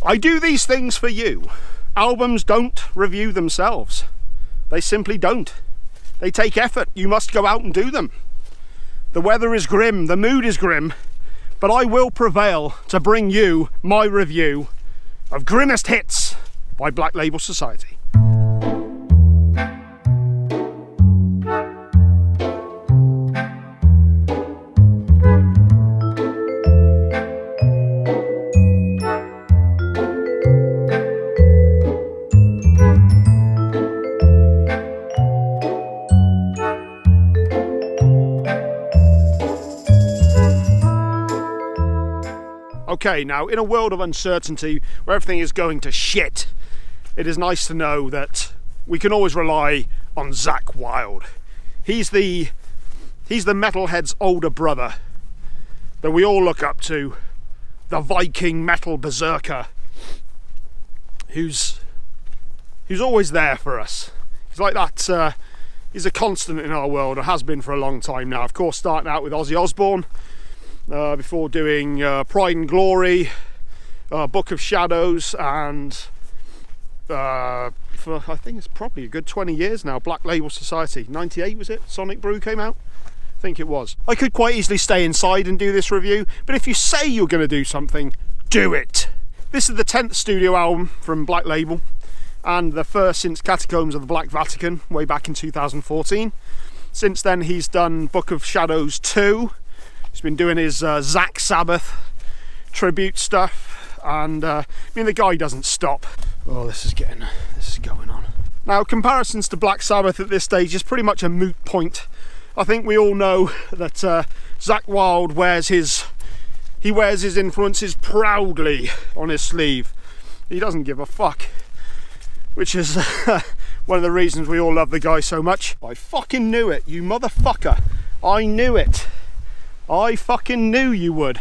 I do these things for you. Albums don't review themselves. They simply don't. They take effort. You must go out and do them. The weather is grim, the mood is grim, but I will prevail to bring you my review of Grimmest Hits by Black Label Society. Okay, now in a world of uncertainty where everything is going to shit, it is nice to know that we can always rely on Zakk Wylde. He's the metalhead's older brother that we all look up to, the Viking metal berserker who's always there for us. He's like that, he's a constant in our world, or has been for a long time now. Of course, starting out with Ozzy Osbourne, before doing Pride and Glory, Book of Shadows, and for I think it's probably a good 20 years now, Black Label Society. 98 was it? Sonic Brew came out? I think it was. I could quite easily stay inside and do this review, but if you say you're going to do something, do it. This is the 10th studio album from Black Label, and the first since Catacombs of the Black Vatican, way back in 2014. Since then he's done Book of Shadows 2. He's been doing his Zakk Sabbath tribute stuff, and I mean, the guy doesn't stop. Oh, this is going on. Now, comparisons to Black Sabbath at this stage is pretty much a moot point. I think we all know that Zakk Wylde wears his influences proudly on his sleeve. He doesn't give a fuck, which is one of the reasons we all love the guy so much. I fucking knew it, you motherfucker. I knew it. I fucking knew you would.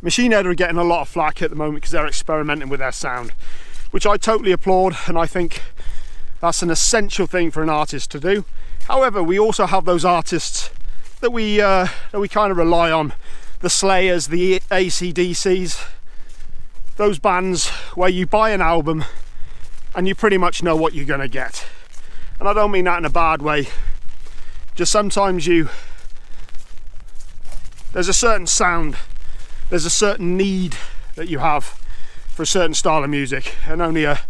Machine Head are getting a lot of flack at the moment because they're experimenting with their sound, which I totally applaud, and I think that's an essential thing for an artist to do. However, we also have those artists that we kind of rely on, the Slayers, the AC/DCs, those bands where you buy an album and you pretty much know what you're going to get. And I don't mean that in a bad way. Just sometimes there's a certain sound, there's a certain need that you have for a certain style of music, and only a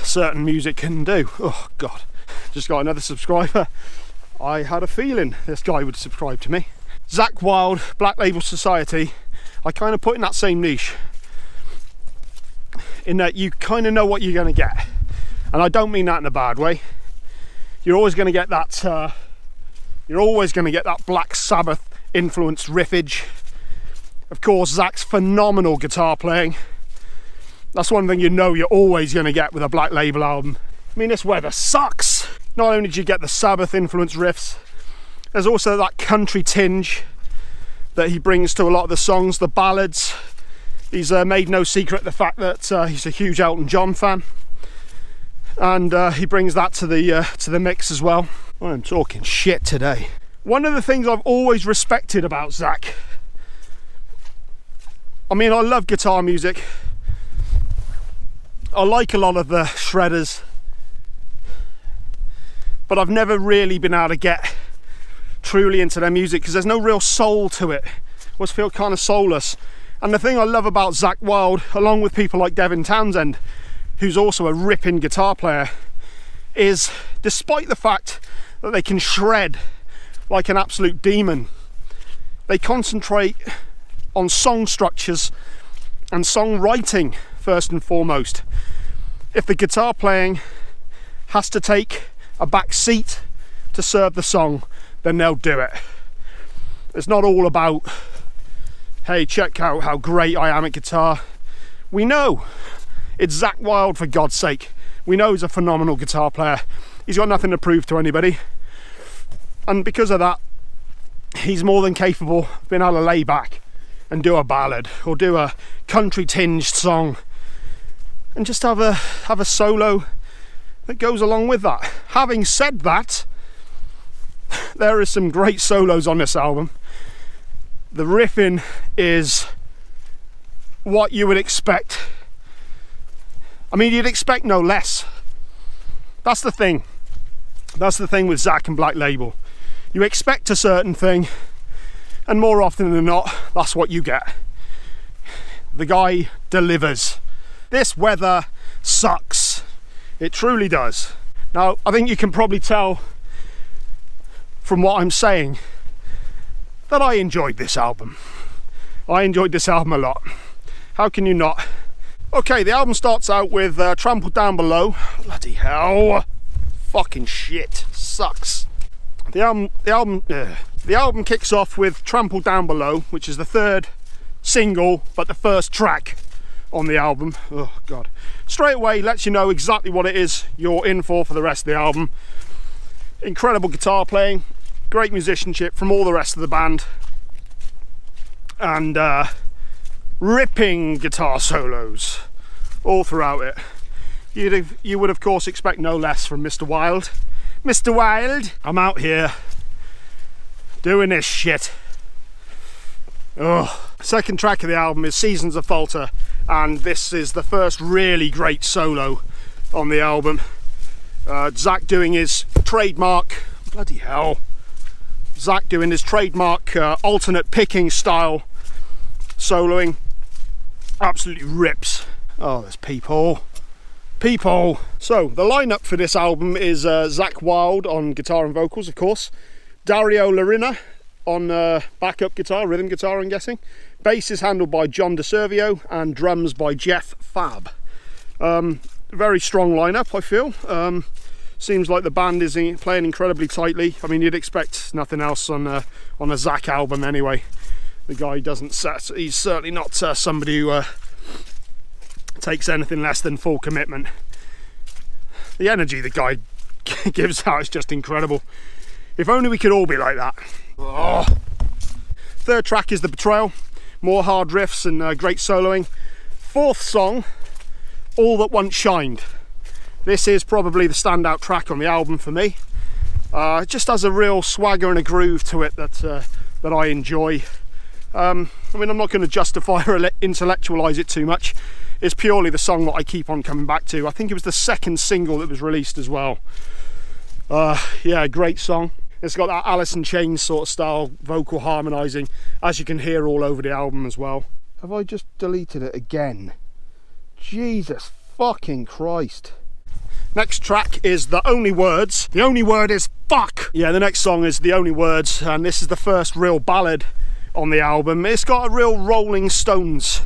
certain music can do. Oh God, just got another subscriber. I had a feeling this guy would subscribe to me. Zakk Wylde, Black Label Society, I kind of put in that same niche, in that you kind of know what you're going to get, and I don't mean that in a bad way. You're always going to get that. You're always going to get that Black Sabbath influenced riffage. Of course, Zakk's phenomenal guitar playing. That's one thing you know you're always going to get with a Black Label album. I mean, this weather sucks. Not only do you get the Sabbath influenced riffs, there's also that country tinge that he brings to a lot of the songs, the ballads. He's made no secret the fact that he's a huge Elton John fan. And he brings that to the mix as well. I'm talking shit today. One of the things I've always respected about Zakk, I mean, I love guitar music. I like a lot of the shredders, but I've never really been able to get truly into their music because there's no real soul to it. I always feel kind of soulless. And the thing I love about Zakk Wylde, along with people like Devin Townsend, who's also a ripping guitar player, is despite the fact that they can shred like an absolute demon, they concentrate on song structures and songwriting first and foremost. If the guitar playing has to take a back seat to serve the song, then they'll do it. It's not all about, hey, check out how great I am at guitar. We know it's Zakk Wylde, for God's sake. We know he's a phenomenal guitar player. He's got nothing to prove to anybody. And because of that, he's more than capable of being able to lay back and do a ballad or do a country tinged song and just have a solo that goes along with that. Having said that, there is some great solos on this album. The riffing is what you would expect. I mean, you'd expect no less. That's the thing. That's the thing with Zach and Black Label. You expect a certain thing, and more often than not, that's what you get. The guy delivers. This weather sucks. It truly does. Now, I think you can probably tell from what I'm saying that I enjoyed this album. I enjoyed this album a lot. How can you not? Okay, the album starts out with Trampled Down Below. Bloody hell. Fucking shit. Sucks. The album kicks off with Trampled Down Below, which is the third single, but the first track on the album. Oh, God. Straight away lets you know exactly what it is you're in for the rest of the album. Incredible guitar playing, great musicianship from all the rest of the band, and ripping guitar solos all throughout it. You would of course expect no less from Mr. Wild. Mr. Wild, I'm out here doing this shit. Oh. Second track of the album is Seasons of Falter, and this is the first really great solo on the album. Zach doing his trademark, bloody hell, Zach doing his trademark alternate picking style soloing. Absolutely rips. Oh, there's people. So the lineup for this album is Zach Wild on guitar and vocals, of course, Dario Larina on backup guitar, rhythm guitar I'm guessing. Bass is handled by John DeServio and drums by Jeff Fab. Very strong lineup, I feel. Seems like the band is playing incredibly tightly. I mean, you'd expect nothing else on a Zach album anyway. The guy doesn't set, he's certainly not somebody who takes anything less than full commitment. The energy the guy gives out is just incredible. If only we could all be like that. Oh. Third track is The Betrayal. More hard riffs and great soloing. Fourth song, All That Once Shined. This is probably the standout track on the album for me. It just has a real swagger and a groove to it that I enjoy. I mean, I'm not going to justify or intellectualize it too much. It's purely the song that I keep on coming back to. I think it was the second single that was released as well. Yeah, great song. It's got that Alice in Chains sort of style vocal harmonising, as you can hear all over the album as well. Have I just deleted it again? Jesus fucking Christ. Next track is The Only Words. The only word is fuck! Yeah, the next song is The Only Words, and this is the first real ballad on the album. It's got a real Rolling Stones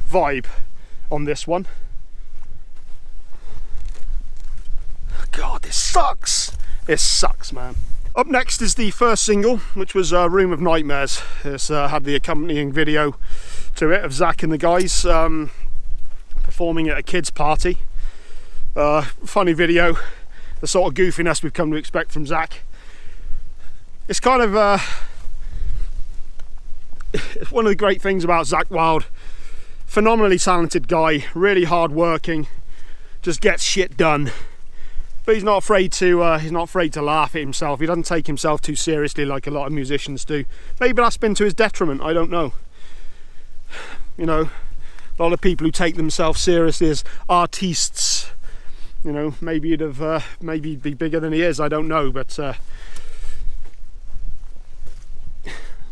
vibe on this one. God, this sucks! This sucks, man. Up next is the first single, which was Room of Nightmares. It's had the accompanying video to it of Zach and the guys performing at a kids' party. Funny video, the sort of goofiness we've come to expect from Zach. It's kind of it's one of the great things about Zach Wild. Phenomenally talented guy, really hard working, just gets shit done. But he's not afraid to laugh at himself. He doesn't take himself too seriously like a lot of musicians do. Maybe that's been to his detriment, I don't know. You know, a lot of people who take themselves seriously as artistes, you know, maybe he'd have maybe he'd be bigger than he is, I don't know, but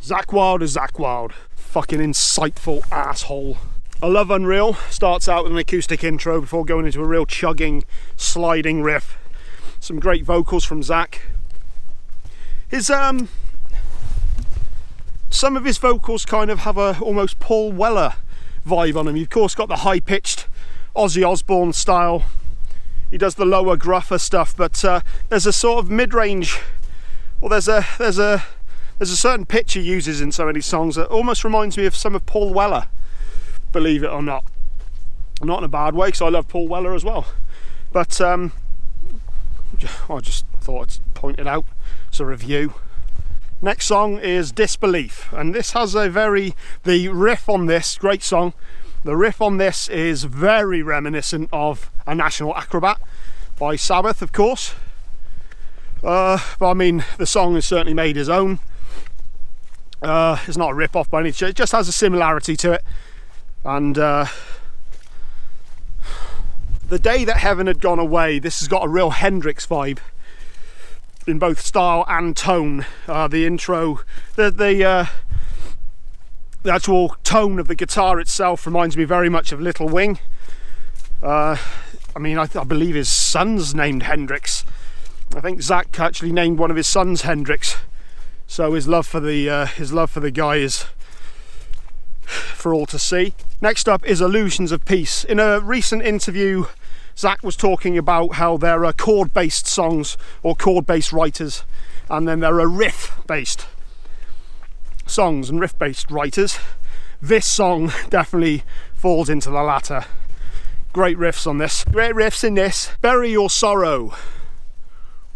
Zach Wild is Zach Wild. Fucking insightful asshole. I Love Unreal starts out with an acoustic intro before going into a real chugging, sliding riff. Some great vocals from Zach. His some of his vocals kind of have a almost Paul Weller vibe on him. You've of course got the high-pitched Ozzy Osbourne style. He does the lower, gruffer stuff, but there's a sort of mid-range, well, there's a certain pitch he uses in so many songs that almost reminds me of some of Paul Weller, believe it or not. Not in a bad way, because I love Paul Weller as well. But I just thought I'd point it out. It's a review. Next song is Disbelief, and this has the riff on this, great song. The riff on this is very reminiscent of A National Acrobat by Sabbath, of course. But I mean, the song is certainly made his own. It's not a rip-off by any stretch, it just has a similarity to it. And the Day That Heaven Had Gone Away, this has got a real Hendrix vibe in both style and tone. The intro, the actual tone of the guitar itself reminds me very much of Little Wing. I believe his son's named Hendrix. I think Zach actually named one of his sons Hendrix. So his love for the guy is for all to see. Next up is Illusions of Peace. In a recent interview, Zach was talking about how there are chord-based songs or chord-based writers, and then there are riff-based songs and riff-based writers. This song definitely falls into the latter. Great riffs on this. Great riffs in this. Bury Your Sorrow.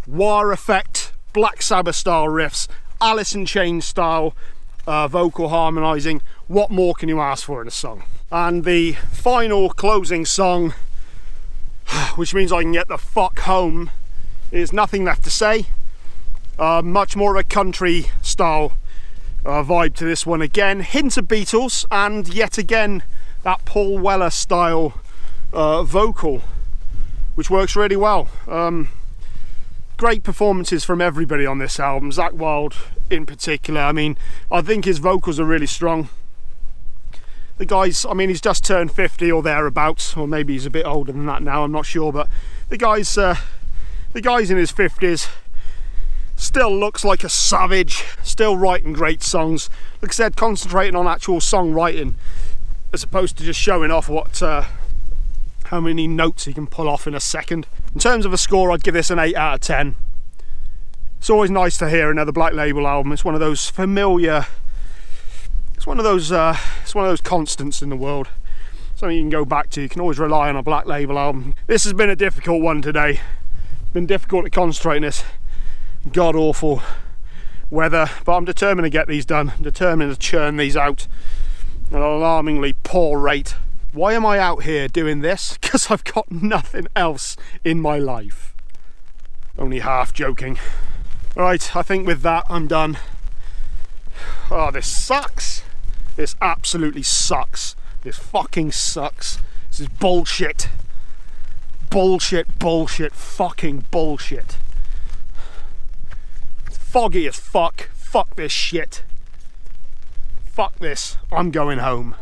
War Effect, Black Sabbath style riffs, Alice in Chains style vocal harmonising. What more can you ask for in a song? And the final closing song, which means I can get the fuck home, is Nothing Left to Say. Much more of a country style vibe to this one again. Hint of Beatles, and yet again that Paul Weller style vocal, which works really well. Great performances from everybody on this album. Zakk Wylde in particular. I mean, I think his vocals are really strong. The guy's, I mean, he's just turned 50 or thereabouts, or maybe he's a bit older than that now, I'm not sure, but the guy's in his 50s, still looks like a savage, still writing great songs. Like I said, concentrating on actual songwriting as opposed to just showing off how many notes he can pull off in a second. In terms of a score, I'd give this an 8 out of 10. It's always nice to hear another Black Label album. It's one of those familiar, it's one of those constants in the world. Something you can go back to. You can always rely on a Black Label album. This has been a difficult one today. It's been difficult to concentrate in this god awful weather, but I'm determined to get these done. I'm determined to churn these out at an alarmingly poor rate. Why am I out here doing this? Because I've got nothing else in my life. Only half joking. Right, I think with that I'm done. Oh, this sucks. This absolutely sucks. This fucking sucks. This is bullshit. Bullshit, bullshit, fucking bullshit. It's foggy as fuck. Fuck this shit. Fuck this. I'm going home.